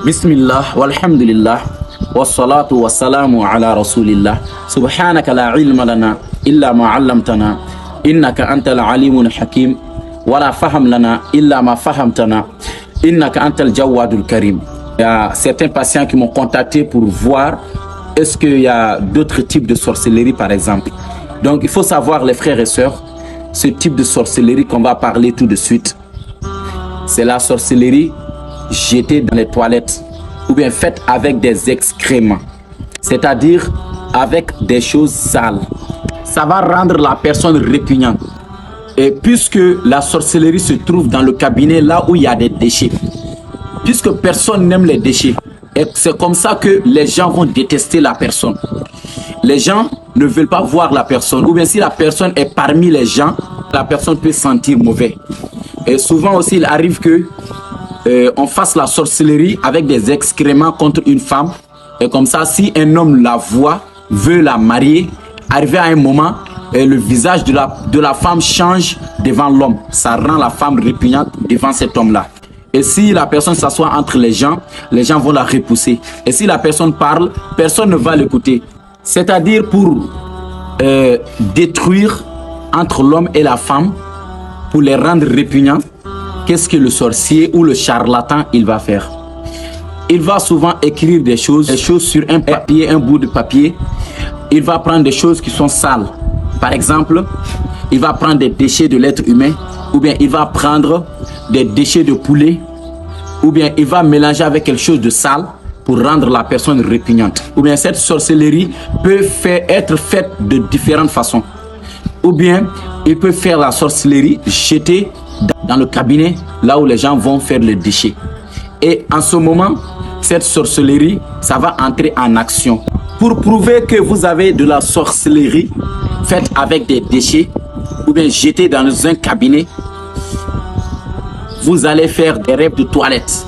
Bismillah, walhamdulillah, wassalatu wassalamu ala rasulillah. Subhanaka la ilma lana illa ma 'allamtana innaka antal alimul hakim wa la faham lana illa ma fahamtana innaka antal jawadul karim. Il y a certains patients qui m'ont contacté pour voir est-ce qu'il y a d'autres types de sorcellerie par exemple. Donc il faut savoir les frères et sœurs, ce type de sorcellerie qu'on va parler tout de suite, c'est la sorcellerie jetée dans les toilettes ou bien faite avec des excréments, c'est-à-dire avec des choses sales. Ça va rendre la personne répugnante. Et puisque la sorcellerie se trouve dans le cabinet là où il y a des déchets, puisque personne n'aime les déchets, et c'est comme ça que les gens vont détester la personne. Les gens ne veulent pas voir la personne, ou bien si la personne est parmi les gens, la personne peut sentir mauvais. Et souvent aussi il arrive que on fasse la sorcellerie avec des excréments contre une femme, et comme ça si un homme la voit, veut la marier, arrivé à un moment, le visage de la femme change devant l'homme. Ça rend la femme répugnante devant cet homme-là. Et si la personne s'assoit entre les gens vont la repousser. Et si la personne parle, personne ne va l'écouter. C'est-à-dire pour détruire entre l'homme et la femme, pour les rendre répugnants, qu'est-ce que le sorcier ou le charlatan il va faire? Il va souvent écrire des choses sur un papier, un bout de papier. Il va prendre des choses qui sont sales. Par exemple, il va prendre des déchets de l'être humain, ou bien il va prendre des déchets de poulet, ou bien il va mélanger avec quelque chose de sale pour rendre la personne répugnante. Ou bien cette sorcellerie peut être faite de différentes façons. Ou bien il peut faire la sorcellerie jetée dans le cabinet là où les gens vont faire les déchets. Et en ce moment, cette sorcellerie, ça va entrer en action. Pour prouver que vous avez de la sorcellerie faite avec des déchets ou bien jetée dans un cabinet, vous allez faire des rêves de toilettes.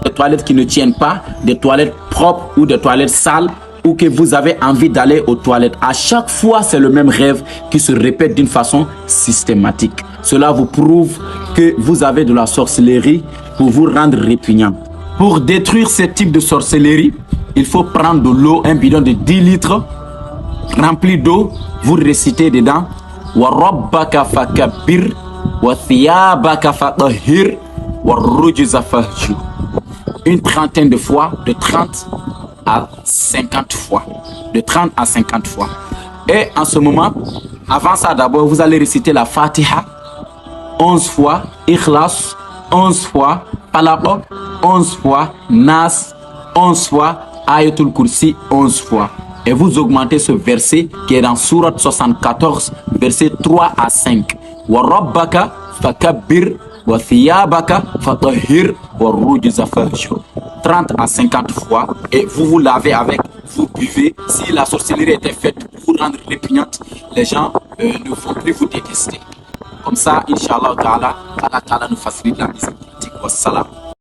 Des toilettes qui ne tiennent pas, des toilettes propres ou des toilettes sales, ou que vous avez envie d'aller aux toilettes. À chaque fois, c'est le même rêve qui se répète d'une façon systématique. Cela vous prouve que vous avez de la sorcellerie pour vous rendre répugnant. Pour détruire ce type de sorcellerie, il faut prendre de l'eau, un bidon de 10 litres, rempli d'eau. Vous récitez dedans wa rabbaka fakabbir wa thiyabaka fatahhir wa rujza fahjur. Une trentaine de fois, de 30 à 50 fois. De 30 à 50 fois. Et en ce moment, avant ça d'abord, vous allez réciter la Fatiha 11 fois, Ikhlas 11 fois, Falaq 11 fois, Nas 11 fois, Ayatul Kursi 11 fois. Et vous augmentez ce verset qui est dans Sourate 74, verset 3 à 5. Wa rabbaka fakabbir wa thiyabaka fatahhir wa rujza fahjur. 30 à 50 fois, et vous vous lavez avec, vous buvez. Si la sorcellerie était faite pour vous rendre répugnante, les gens ne vont plus vous détester. Comme ça, Inch'Allah Ta'ala, Allah Ta'ala nous facilite la mise en pratique. Wassalam.